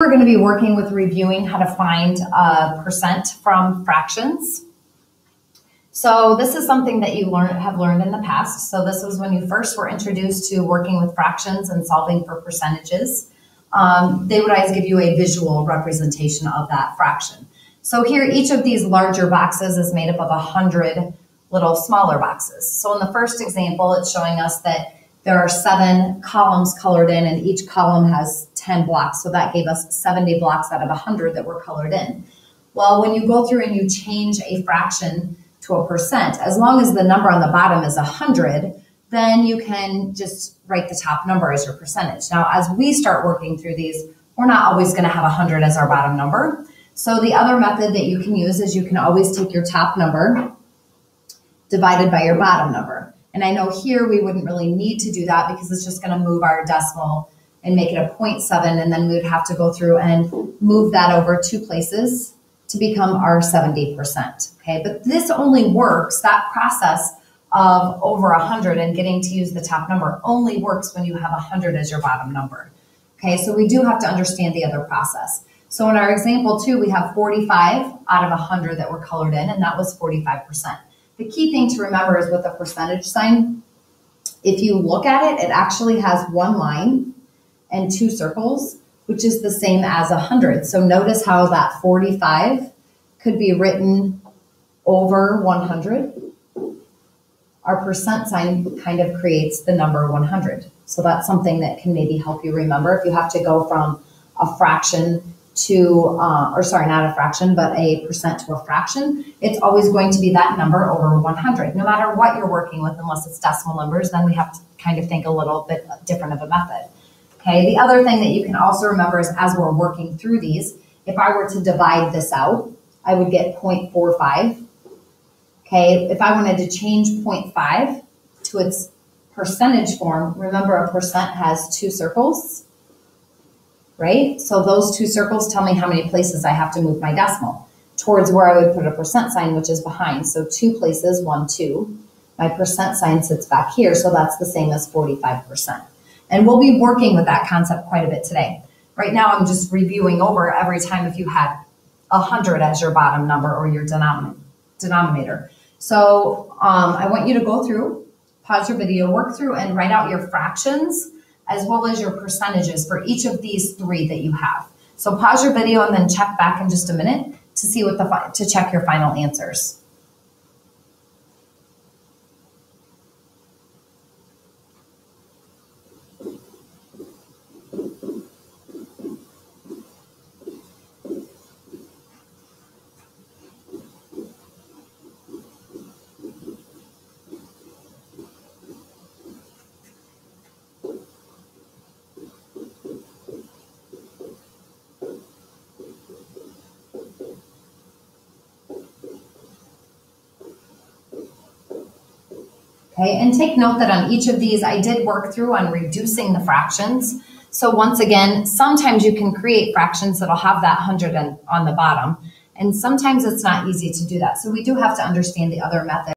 We're going to be working with reviewing how to find a percent from fractions. So this is something that you have learned in the past. So this was when you first were introduced to working with fractions and solving for percentages. They would always give you a visual representation of that fraction. So here, each of these larger boxes is made up of 100 little smaller boxes. So in the first example, it's showing us that there are 7 columns colored in, and each column has 10 blocks. So that gave us 70 blocks out of 100 that were colored in. Well, when you go through and you change a fraction to a percent, as long as the number on the bottom is 100, then you can just write the top number as your percentage. Now, as we start working through these, we're not always going to have 100 as our bottom number. So the other method that you can use is you can always take your top number divided by your bottom number. And I know here we wouldn't really need to do that because it's just going to move our decimal and make it a 0.7, and then we would have to go through and move that over 2 places to become our 70%. Okay, but this only works, that process of over 100 and getting to use the top number only works when you have 100 as your bottom number. Okay, so we do have to understand the other process. So in our example 2, we have 45 out of 100 that were colored in, and that was 45%. The key thing to remember is with a percentage sign, if you look at it, it actually has 1 line and 2 circles, which is the same as 100. So notice how that 45 could be written over 100. Our percent sign kind of creates the number 100. So that's something that can maybe help you remember if you have to go from a fraction to, or sorry, not a fraction, but a percent to a fraction, it's always going to be that number over 100, no matter what you're working with, unless it's decimal numbers, then we have to kind of think a little bit different of a method. Okay, the other thing that you can also remember is as we're working through these, if I were to divide this out, I would get 0.45. Okay, if I wanted to change 0.5 to its percentage form, remember a percent has 2 circles, right? So those 2 circles tell me how many places I have to move my decimal towards where I would put a percent sign, which is behind. So 2 places, 1, 2. My percent sign sits back here, so that's the same as 45%. And we'll be working with that concept quite a bit today. Right now, I'm just reviewing over every time if you had 100 as your bottom number or your denominator. So I want you to go through, pause your video, work through and write out your fractions as well as your percentages for each of these 3 that you have. So pause your video and then check back in just a minute to see what to check your final answers. Okay, and take note that on each of these, I did work through on reducing the fractions. So once again, sometimes you can create fractions that'll have that 100 on the bottom, and sometimes it's not easy to do that. So we do have to understand the other method.